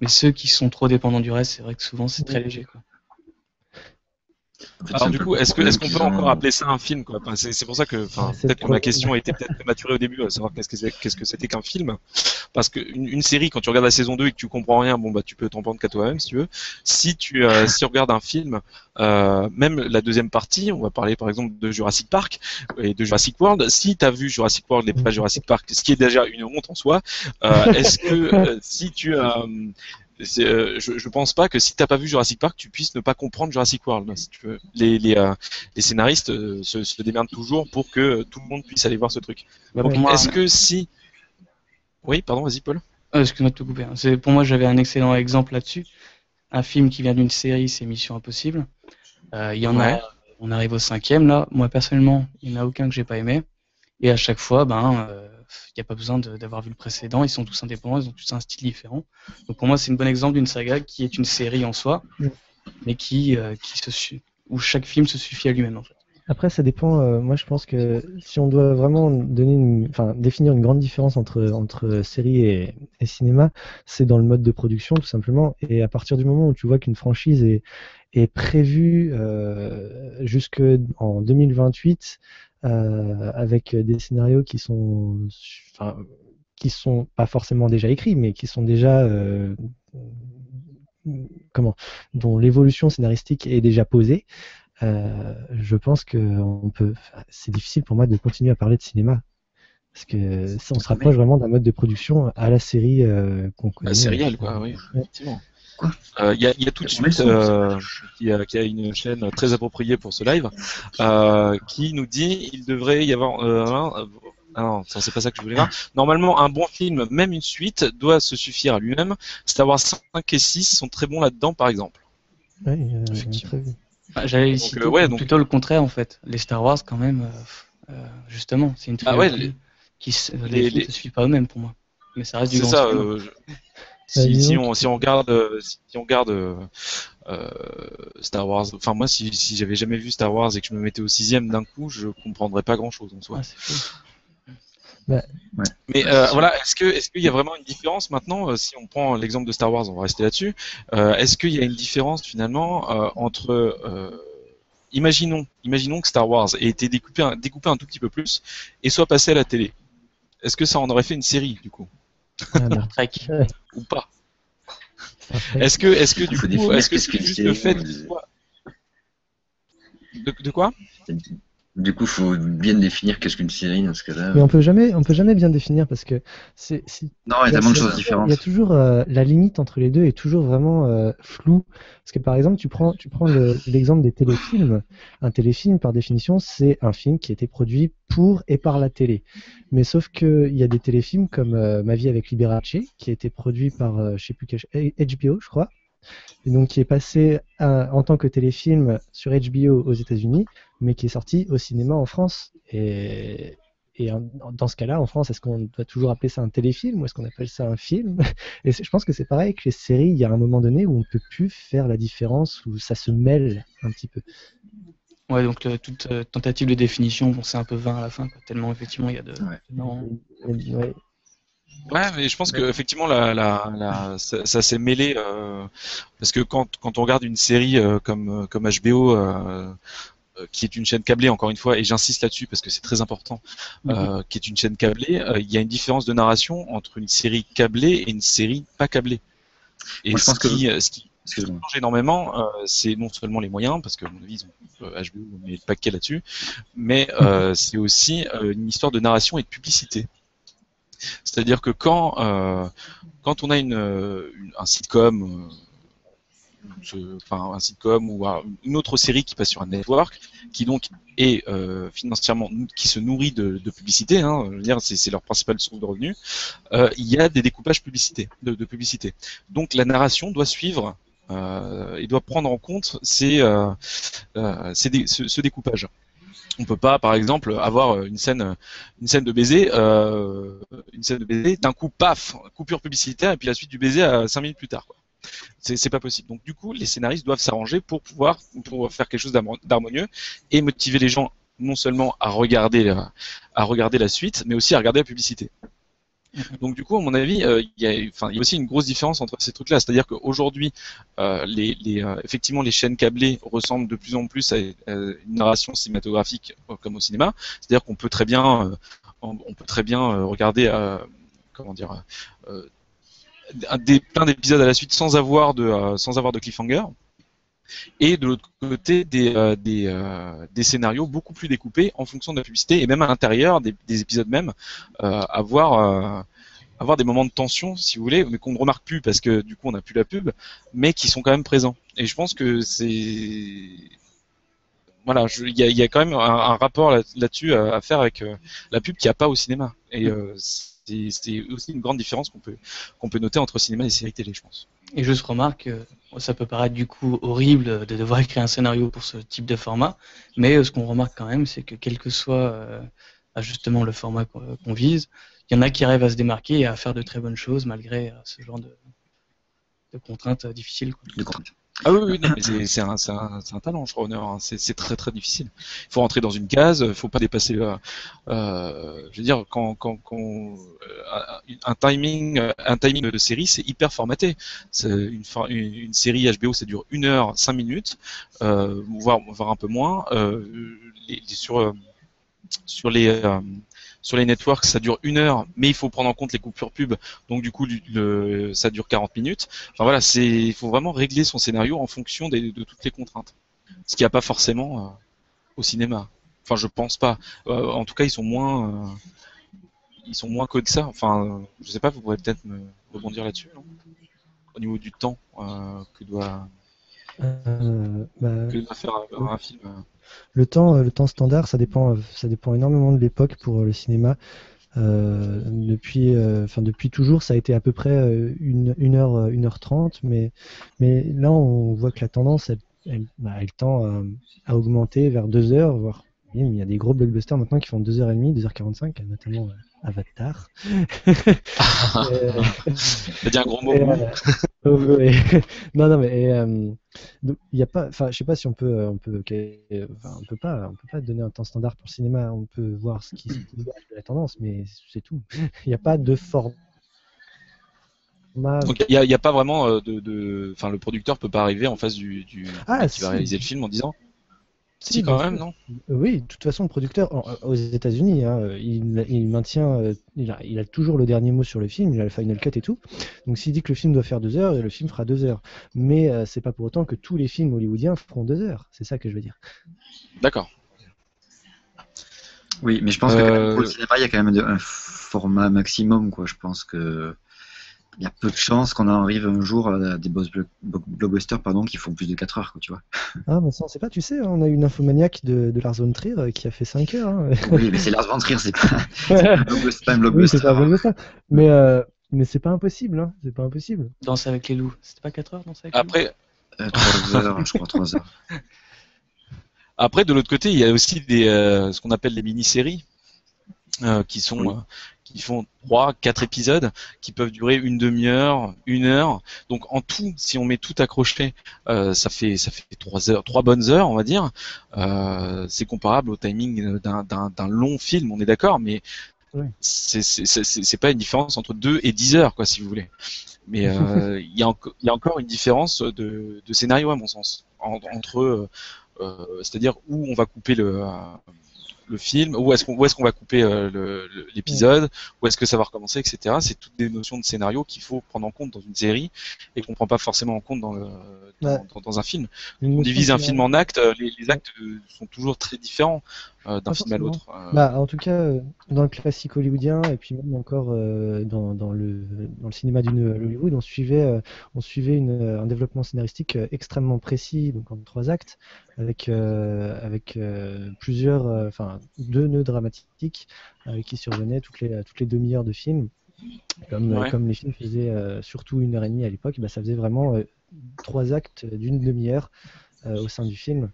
Speaker 4: mais ceux qui sont trop dépendants du reste, c'est vrai que souvent c'est très léger, quoi.
Speaker 5: En fait,
Speaker 1: Alors du coup, est-ce qu'on peut encore appeler ça un film, quoi? Enfin, c'est pour ça que, peut-être que ma question était peut-être prématurée au début, à savoir qu'est-ce que c'était qu'un film, parce que une série, quand tu regardes la saison 2 et que tu comprends rien, bon bah tu peux t'en prendre qu'à toi-même si tu veux. Si tu regardes un film, même la deuxième partie, on va parler par exemple de Jurassic Park et de Jurassic World. Si t'as vu Jurassic World et pas Jurassic Park, ce qui est déjà une honte en soi, est-ce que si tu je pense pas que si t'as pas vu Jurassic Park, tu puisses ne pas comprendre Jurassic World. Si tu veux. Les scénaristes se démerdent toujours pour que tout le monde puisse aller voir ce truc. Donc, est-ce que si... Oui, pardon, vas-y Paul.
Speaker 4: Excuse-moi de te couper. Pour moi, j'avais un excellent exemple là-dessus. Un film qui vient d'une série, c'est Mission Impossible. Il y en a. On arrive au 5e là. Moi personnellement, il n'y en a aucun que j'ai pas aimé. Et à chaque fois, il n'y a pas besoin d'avoir vu le précédent, ils sont tous indépendants, ils ont tous un style différent. Donc pour moi, c'est un bon exemple d'une saga qui est une série en soi, mais où chaque film se suffit à lui-même en fait.
Speaker 3: Après, ça dépend. Moi, je pense que si on doit vraiment définir une grande différence entre série et cinéma, c'est dans le mode de production, tout simplement. Et à partir du moment où tu vois qu'une franchise est prévue jusqu'en 2028, avec des scénarios qui sont pas forcément déjà écrits, mais qui sont déjà dont l'évolution scénaristique est déjà posée. Je pense que c'est difficile pour moi de continuer à parler de cinéma, parce que on se rapproche vraiment d'un mode de production à la série qu'on connaît.
Speaker 1: La sérielle, quoi, oui, effectivement. Il y a tout de suite qui a une chaîne très appropriée pour ce live qui nous dit il devrait y avoir non, c'est pas ça que je voulais dire. Normalement, un bon film, même une suite, doit se suffire à lui-même. Star Wars 5 et 6 sont très bons là-dedans, par exemple.
Speaker 3: Effectivement.
Speaker 4: J'allais citer plutôt le contraire en fait. Les Star Wars quand même, justement, c'est une trilogie qui les films ne se suivent pas eux-mêmes pour moi. Mais ça reste du grand cinéma.
Speaker 1: Si on regarde Star Wars, enfin moi si j'avais jamais vu Star Wars et que je me mettais au 6e d'un coup, je comprendrais pas grand-chose en soi. Mais voilà, est-ce qu'il y a vraiment une différence maintenant, si on prend l'exemple de Star Wars, on va rester là-dessus, est-ce qu'il y a une différence finalement entre imaginons que Star Wars ait été découpé un tout petit peu plus et soit passé à la télé. Est-ce que ça en aurait fait une série du coup?
Speaker 4: Trek
Speaker 1: ou pas? Est-ce que du coup, est-ce que c'est juste le fait qu'il soit... De quoi?
Speaker 5: Du coup, faut bien définir qu'est-ce qu'une série dans ce cas-là.
Speaker 3: Mais on peut jamais bien définir parce que
Speaker 5: Non, il y a tellement de choses
Speaker 3: il y
Speaker 5: différentes.
Speaker 3: a toujours la limite entre les deux est toujours vraiment floue. Parce que par exemple, tu prends l'exemple des téléfilms. Un téléfilm, par définition, c'est un film qui a été produit pour et par la télé. Mais sauf que il y a des téléfilms comme Ma vie avec Liberace, qui a été produit par je sais plus HBO, je crois. Et donc qui est passé en tant que téléfilm sur HBO aux États-Unis, mais qui est sorti au cinéma en France. Et dans ce cas-là, en France, est-ce qu'on doit toujours appeler ça un téléfilm ou est-ce qu'on appelle ça un film? Et je pense que c'est pareil que les séries, il y a un moment donné où on ne peut plus faire la différence, où ça se mêle un petit peu.
Speaker 4: Ouais, donc toute tentative de définition, bon, c'est un peu vain à la fin, quoi, tellement effectivement il y a de...
Speaker 5: Ouais.
Speaker 4: Non.
Speaker 3: Ouais.
Speaker 1: Ouais, mais je pense que effectivement ça s'est mêlé parce que quand on regarde une série comme HBO qui est une chaîne câblée encore une fois et j'insiste là-dessus parce que c'est très important qui est une chaîne câblée, il y a une différence de narration entre une série câblée et une série pas câblée. Et
Speaker 2: Moi, je pense
Speaker 1: ce qui
Speaker 2: Excuse-moi.
Speaker 1: change énormément, c'est non seulement les moyens, parce que à mon avis, ils ont HBO met le paquet là-dessus, mais c'est aussi une histoire de narration et de publicité. C'est-à-dire que quand on a un sitcom, un sitcom ou une autre série qui passe sur un network, qui donc est financièrement, qui se nourrit de publicité, hein, je veux dire, c'est leur principale source de revenus, il y a des découpages de publicité. Donc la narration doit suivre et doit prendre en compte ce découpage. On peut pas, par exemple, avoir une scène de baiser, d'un coup, paf, coupure publicitaire, et puis la suite du baiser à 5 minutes plus tard, quoi. C'est pas possible. Donc du coup, les scénaristes doivent s'arranger pour pouvoir faire quelque chose d'harmonieux et motiver les gens non seulement à regarder la suite, mais aussi à regarder la publicité. Donc du coup, à mon avis, il y a aussi une grosse différence entre ces trucs-là. C'est-à-dire qu'aujourd'hui, effectivement, les chaînes câblées ressemblent de plus en plus à une narration cinématographique comme au cinéma. C'est-à-dire qu'on peut très bien, regarder, plein d'épisodes à la suite sans avoir de cliffhanger. Et de l'autre côté, des scénarios beaucoup plus découpés en fonction de la publicité et même à l'intérieur des épisodes même, avoir des moments de tension, si vous voulez, mais qu'on ne remarque plus parce que du coup on n'a plus la pub, mais qui sont quand même présents. Et je pense que c'est voilà, il y a quand même un rapport là-dessus à faire avec la pub qu'il n'y a pas au cinéma. Et c'est aussi une grande différence qu'on peut noter entre cinéma et séries télé, je pense.
Speaker 4: Et juste remarque, ça peut paraître du coup horrible de devoir écrire un scénario pour ce type de format, mais ce qu'on remarque quand même, c'est que quel que soit justement le format qu'on vise, il y en a qui arrivent à se démarquer et à faire de très bonnes choses malgré ce genre de contraintes difficiles, quoi.
Speaker 1: Ah oui, non, mais c'est un talent, je crois, Honor, hein. C'est très très difficile. Il faut rentrer dans une case, il faut pas dépasser. Je veux dire, un timing de série, c'est hyper formaté. Une série HBO, ça dure 1 heure 5 minutes, voire un peu moins. Sur les networks, ça dure 1 heure, mais il faut prendre en compte les coupures pub, donc du coup, ça dure 40 minutes. Enfin voilà, il faut vraiment régler son scénario en fonction de toutes les contraintes. Ce qu'il n'y a pas forcément au cinéma. Enfin, je pense pas. En tout cas, ils sont moins codés que ça. Enfin, je sais pas, vous pourrez peut-être me rebondir là-dessus, non ? Au niveau du temps que doit faire un film.
Speaker 3: Le temps standard, ça dépend énormément de l'époque pour le cinéma. Depuis toujours, ça a été à peu près 1h30, mais là, on voit que la tendance, elle tend à augmenter vers 2 heures, voire il y a des gros blockbusters maintenant qui font 2h30, 2h45, notamment Avatar.
Speaker 1: T'as dit un gros mot.
Speaker 3: Non, mais il y a pas, enfin, je sais pas si on peut pas donner un temps standard pour le cinéma. On peut voir ce qui se dégage de la tendance, mais c'est tout. Il n'y a pas de format.
Speaker 1: Donc il y a pas vraiment enfin, le producteur peut pas arriver en face du qui va réaliser le film en disant. Si, quand même, non ?
Speaker 3: Oui, de toute façon, le producteur, aux États-Unis, hein, il maintient, il a toujours le dernier mot sur le film, il a le final cut et tout. Donc s'il dit que le film doit faire 2 heures, le film fera 2 heures. Mais c'est pas pour autant que tous les films hollywoodiens feront 2 heures. C'est ça que je veux dire.
Speaker 1: D'accord.
Speaker 2: Oui, mais je pense que quand même, pour le cinéma, il y a quand même un format maximum, quoi. Je pense que il y a peu de chances qu'on en arrive un jour à des blockbusters pardon, qui font plus de 4 heures, quoi, tu vois.
Speaker 3: Ah, mais ça, on sait pas, tu sais, on a eu une infomaniaque de Lars von Trier qui a fait 5 heures. Hein.
Speaker 2: Oui, mais c'est Lars von Trier, c'est pas un
Speaker 3: Oui,
Speaker 2: blockbuster.
Speaker 3: c'est pas un blockbuster. Mais c'est pas impossible, hein. C'est pas impossible.
Speaker 4: Danse avec les loups. C'était pas 4 heures, Danse avec les loups?
Speaker 1: Après,
Speaker 2: 3 heures, je crois, 3 heures.
Speaker 1: après, de l'autre côté, il y a aussi ce qu'on appelle les mini-séries qui font 3-4 épisodes qui peuvent durer une demi-heure, 1 heure. Donc en tout, si on met tout accroché, ça fait 3 bonnes heures, on va dire. C'est comparable au timing d'un long film, on est d'accord, mais
Speaker 3: Oui.
Speaker 1: c'est pas une différence entre 2 et 10 heures, quoi, si vous voulez. Mais il y a encore une différence de scénario à mon sens entre c'est-à-dire où on va couper le film, où est-ce qu'on va couper l'épisode, où est-ce que ça va recommencer, etc. C'est toutes des notions de scénario qu'il faut prendre en compte dans une série et qu'on prend pas forcément en compte dans un film.
Speaker 3: Une
Speaker 1: On
Speaker 3: notion
Speaker 1: divise un
Speaker 3: de
Speaker 1: film en actes, les actes sont toujours très différents d'un
Speaker 3: Pas
Speaker 1: film à
Speaker 3: forcément.
Speaker 1: l'autre.
Speaker 3: Bah, en tout cas, dans le classique hollywoodien, et puis même encore dans le cinéma du Hollywood, on suivait un développement scénaristique extrêmement précis, donc en 3 actes, avec plusieurs, enfin 2 nœuds dramatiques qui survenaient toutes les demi-heures de film.
Speaker 1: Ouais.
Speaker 3: Comme les films faisaient surtout 1 heure et demie à l'époque, bah, ça faisait vraiment 3 actes d'une demi-heure au sein du film.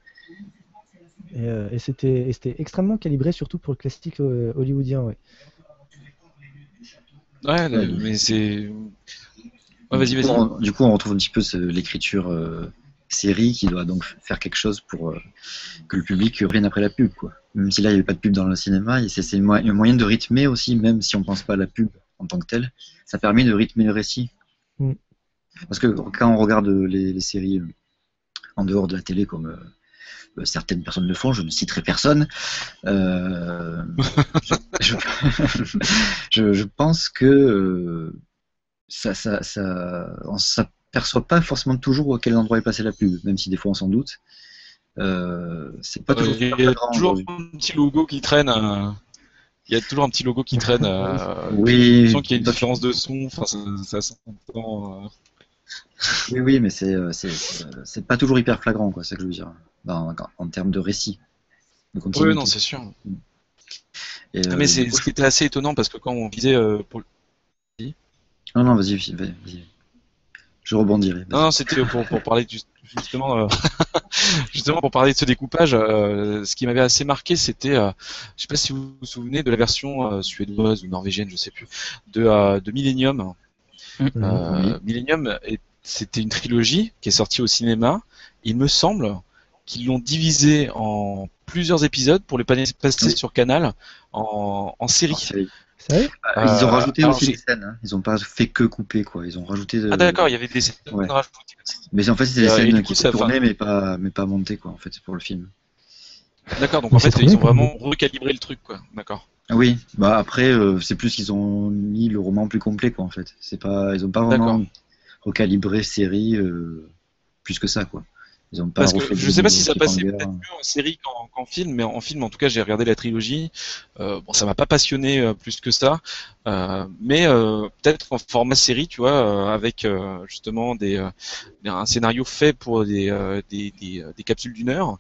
Speaker 3: Et c'était extrêmement calibré, surtout pour le classique hollywoodien. Ouais.
Speaker 1: Ouais, mais c'est. Ouais, vas-y, vas-y.
Speaker 2: Du coup, on retrouve un petit peu l'écriture série qui doit donc faire quelque chose pour que le public revienne après la pub, quoi. Même si là, il n'y avait pas de pub dans le cinéma, et c'est un moyen de rythmer aussi, même si on pense pas à la pub en tant que telle, ça permet de rythmer le récit.
Speaker 3: Mm.
Speaker 2: Parce que quand on regarde les séries en dehors de la télé, comme certaines personnes le font, je ne citerai personne, je pense que on s'aperçoit pas forcément toujours à quel endroit est passée la pub, même si des fois on s'en doute. C'est pas toujours
Speaker 1: Il y a toujours un petit logo qui traîne. Il y a toujours un petit logo qui traîne.
Speaker 2: Oui.
Speaker 1: Je sens qu'il y a une différence de son. Enfin, ça s'entend.
Speaker 2: Oui, mais c'est pas toujours hyper flagrant, quoi. C'est ça que je veux dire. En termes de récit.
Speaker 1: Oui, non, c'est sûr. Mais c'est ce qui était assez étonnant parce que quand on disait pour.
Speaker 2: Non, vas-y. Je rebondirai.
Speaker 1: Non, c'était pour parler justement, justement pour parler de ce découpage. Ce qui m'avait assez marqué, c'était, je sais pas si vous vous souvenez de la version suédoise ou norvégienne, je sais plus, de Millennium.
Speaker 2: Oui.
Speaker 1: Millennium, c'était une trilogie qui est sortie au cinéma. Il me semble qu'ils l'ont divisé en plusieurs épisodes pour les passer sur Canal en série.
Speaker 2: Ils ont rajouté aussi des scènes, hein. Ils n'ont pas fait que couper, quoi. Ils ont rajouté.
Speaker 1: Ah d'accord, il y avait des scènes rajoutées.
Speaker 2: Mais en fait, c'était des scènes qui étaient tournées, mais pas montées, quoi. En fait, c'est pour le film.
Speaker 1: D'accord, donc en fait, ils ont vraiment recalibré le truc, quoi. D'accord.
Speaker 2: Oui, bah après, c'est plus qu'ils ont mis le roman plus complet, quoi. En fait, ils ont pas vraiment recalibré série plus que ça, quoi. Ils ont pas.
Speaker 1: Parce que je sais pas si ça passait peut-être mieux en série qu'en film, mais en film, en tout cas, j'ai regardé la trilogie. Bon, ça m'a pas passionné plus que ça, mais peut-être en format série, tu vois, avec justement un scénario fait pour des capsules d'1 heure.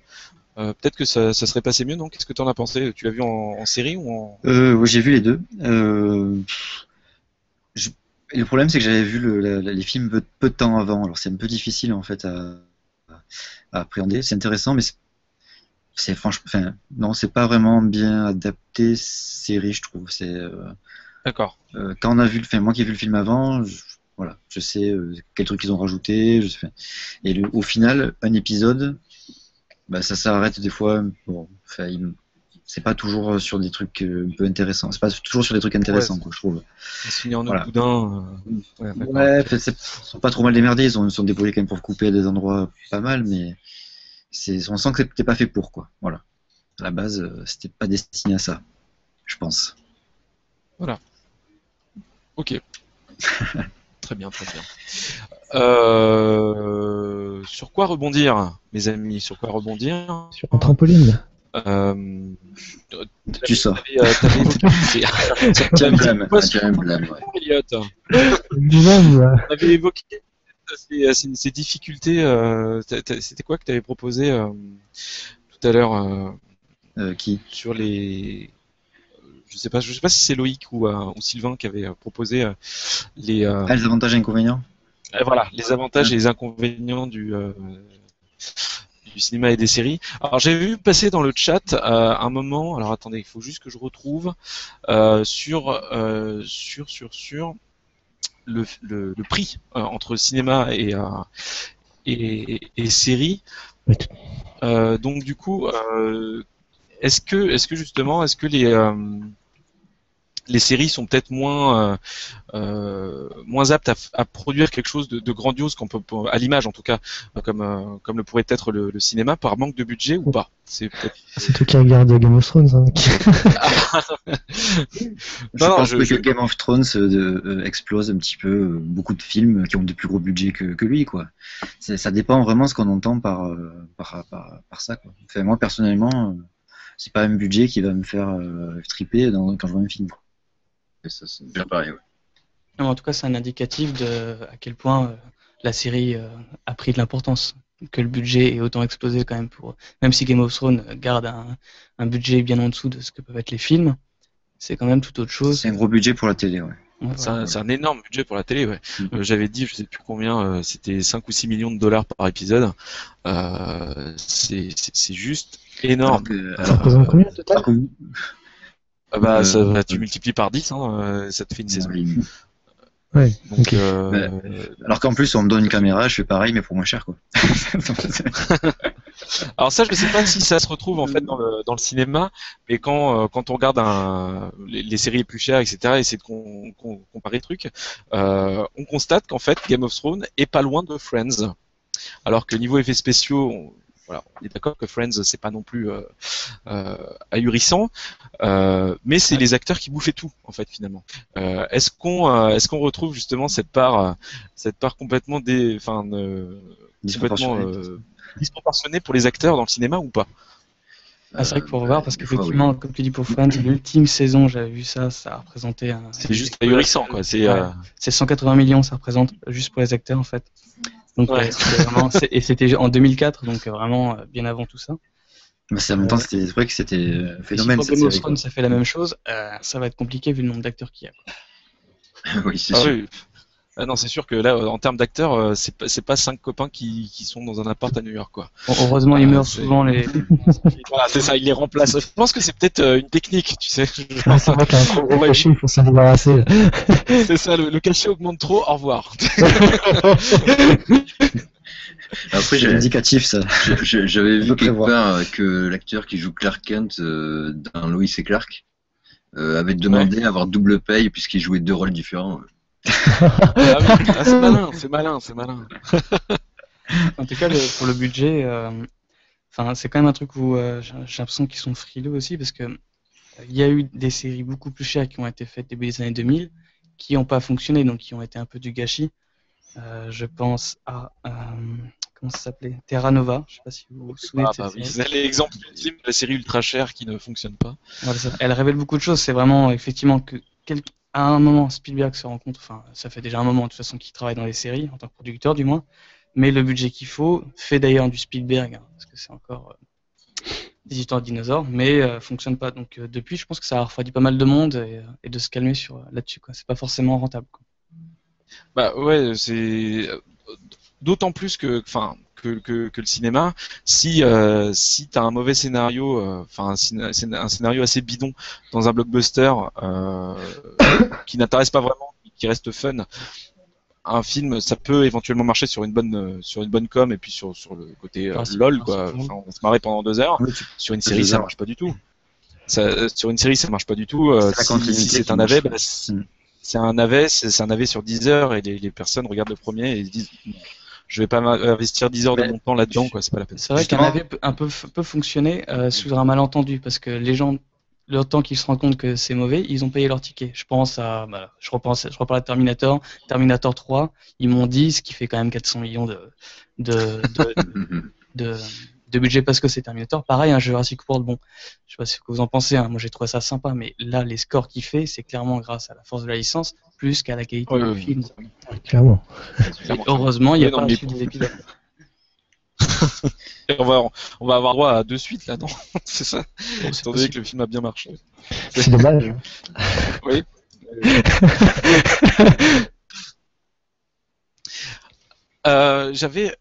Speaker 1: Peut-être que ça serait passé mieux, non? Qu'est-ce que tu en as pensé? Tu l'as vu en série ou en...
Speaker 2: Oui, j'ai vu les deux. Et le problème, c'est que j'avais vu les films peu de temps avant, alors c'est un peu difficile en fait à appréhender. C'est intéressant, mais c'est franchement, enfin, non, c'est pas vraiment bien adapté série, je trouve.
Speaker 1: D'accord.
Speaker 2: Quand on a vu moi qui ai vu le film avant, voilà, je sais quels trucs ils ont rajouté. Et au final, un épisode, bah, ça s'arrête des fois. Bon, enfin, c'est pas toujours sur des trucs un peu intéressants. C'est pas toujours sur des trucs intéressants, quoi, je trouve.
Speaker 1: Ça se finit en un boudin.
Speaker 2: Ouais, ils sont pas trop mal démerdés. Ils sont débrouillés quand même pour couper à des endroits pas mal, mais on sent que c'était pas fait pour, quoi. Voilà. À la base, c'était pas destiné à ça, je pense.
Speaker 1: Voilà. Ok. Très bien. Sur quoi rebondir, mes amis? Sur quoi rebondir?
Speaker 3: Sur un trampoline.
Speaker 2: Tu sors.
Speaker 1: T'avais évoqué,
Speaker 5: C'est un blâme, ouais.
Speaker 1: Elliot.
Speaker 3: Lui-même,
Speaker 1: On avait évoqué ces difficultés. C'était quoi que tu avais proposé tout à l'heure
Speaker 2: Qui?
Speaker 1: sur les. Je sais pas si c'est Loïc ou Sylvain qui avait proposé les.
Speaker 2: Les avantages et inconvénients.
Speaker 1: Voilà, les avantages et les inconvénients du cinéma et des séries. Alors j'ai vu passer dans le chat un moment. Alors attendez, il faut juste que je retrouve sur le prix entre cinéma et série. Donc du coup, est-ce que justement, est-ce que les séries sont peut-être moins aptes à produire quelque chose de grandiose qu'on peut, à l'image en tout cas, comme le pourrait être le cinéma, par manque de budget ou pas? C'est
Speaker 3: toi qui regardes Game of Thrones. Hein.
Speaker 2: Je pense que Game of Thrones explose un petit peu beaucoup de films qui ont de plus gros budgets que lui, quoi. Ça dépend vraiment de ce qu'on entend par ça, quoi. Enfin, moi personnellement, c'est pas un budget qui va me faire triper quand je vois un film.
Speaker 5: Et ça, c'est bien pareil, ouais.
Speaker 4: En tout cas, c'est un indicatif de à quel point la série a pris de l'importance, que le budget est autant explosé quand même même si Game of Thrones garde un budget bien en dessous de ce que peuvent être les films, c'est quand même tout autre chose.
Speaker 2: C'est un gros budget pour la télé, ouais.
Speaker 1: C'est un énorme budget pour la télé, ouais. J'avais dit, je sais plus combien, c'était 5 ou 6 millions de dollars par épisode. C'est juste énorme.
Speaker 3: Ça représente combien au total?
Speaker 1: Tu multiplies par 10, ça te fait une saison.
Speaker 3: Ouais,
Speaker 1: donc,
Speaker 3: okay.
Speaker 2: Alors qu'en plus on me donne une caméra, je fais pareil mais pour moins cher, quoi.
Speaker 1: Alors ça, je ne sais pas si ça se retrouve en fait dans le cinéma, mais quand on regarde les séries les plus chères, etc., et essayer de comparer les trucs, on constate qu'en fait Game of Thrones est pas loin de Friends. Alors que niveau effets spéciaux, on est d'accord que Friends c'est pas non plus ahurissant, mais c'est les acteurs qui bouffaient tout en fait finalement. Est-ce qu'on retrouve justement cette part complètement disproportionnée pour les acteurs dans le cinéma ou pas?
Speaker 4: C'est vrai qu'il faut revoir parce qu'effectivement, comme tu dis pour Friends, l'ultime saison, j'avais vu ça a représenté
Speaker 1: c'est juste ahurissant, quoi.
Speaker 4: C'est 180 millions, ça représente juste pour les acteurs en fait. Donc et c'était en 2004, donc vraiment bien avant tout ça.
Speaker 2: Mais c'est en même temps, c'est vrai que c'était phénomène.
Speaker 4: Si Game of Thrones, ça fait la même chose, ça va être compliqué vu le nombre d'acteurs qu'il y a.
Speaker 5: Oui, c'est sûr.
Speaker 1: Oui. Ah non, c'est sûr que là, en termes d'acteurs, c'est pas 5 copains qui sont dans un appart à New York, quoi.
Speaker 4: Bon, heureusement, ils meurent souvent les.
Speaker 1: Voilà, c'est ça, ils les remplacent. Je pense que c'est peut-être une technique, tu sais.
Speaker 3: C'est vrai qu'il y a un gros cachet, il faut s'en débarrasser.
Speaker 1: C'est ça, le cachet augmente trop. Au revoir.
Speaker 5: Après,
Speaker 2: c'est indicatif, ça.
Speaker 5: J'avais vu quelque part que l'acteur qui joue Clark Kent dans Lois et Clark avait demandé à avoir double paye puisqu'il jouait 2 rôles différents.
Speaker 1: C'est malin.
Speaker 4: En tout cas, pour le budget, c'est quand même un truc où j'ai l'impression qu'ils sont frileux aussi parce que il y a eu des séries beaucoup plus chères qui ont été faites début des années 2000 qui n'ont pas fonctionné, donc qui ont été un peu du gâchis. Je pense à comment ça s'appelait, Terra Nova. Je sais pas si vous vous souvenez de cette série.
Speaker 1: C'est l'exemple ultime de la série ultra chère qui ne fonctionne pas.
Speaker 4: Voilà, elle révèle beaucoup de choses. C'est vraiment effectivement que à un moment, Spielberg se rend compte, enfin, ça fait déjà un moment de toute façon qu'il travaille dans les séries, en tant que producteur du moins, mais le budget qu'il faut fait d'ailleurs du Spielberg, hein, parce que c'est encore des histoires de dinosaures, mais fonctionne pas. Donc depuis, je pense que ça a refroidi pas mal de monde et de se calmer là-dessus, quoi. C'est pas forcément rentable, quoi.
Speaker 1: Bah ouais, c'est d'autant plus que le cinéma, si t'as un mauvais scénario, un scénario assez bidon dans un blockbuster qui n'intéresse pas vraiment, qui reste fun, un film ça peut éventuellement marcher sur une bonne com et puis sur le côté lol, quoi. Enfin, on va se marrer pendant 2 heures. Sur une série ça marche pas du tout. Sur une série ça marche pas du tout. Si c'est un navet, c'est un navet sur 10 heures et les personnes regardent le premier et ils se disent je vais pas investir 10 heures de mon temps là-dedans, quoi, c'est pas la peine. C'est
Speaker 4: vrai qu'un navet peut fonctionner sous un malentendu parce que les gens, le temps qu'ils se rendent compte que c'est mauvais, ils ont payé leur ticket. Je pense à, je reparle à Terminator 3, ils m'ont dit, ce qui fait quand même 400 millions de de budget parce que c'est Terminator. Pareil, un Jurassic World, bon, je sais pas ce que vous en pensez, hein, moi j'ai trouvé ça sympa, mais là, les scores qu'il fait, c'est clairement grâce à la force de la licence, plus qu'à la qualité du film.
Speaker 3: Clairement.
Speaker 4: Et heureusement, il n'y a pas la suite des épisodes.
Speaker 1: Et on va avoir droit à 2 suites là, non? C'est ça?
Speaker 4: Bon,
Speaker 1: Étant donné que le film a bien marché.
Speaker 3: C'est dommage.
Speaker 1: Oui. J'avais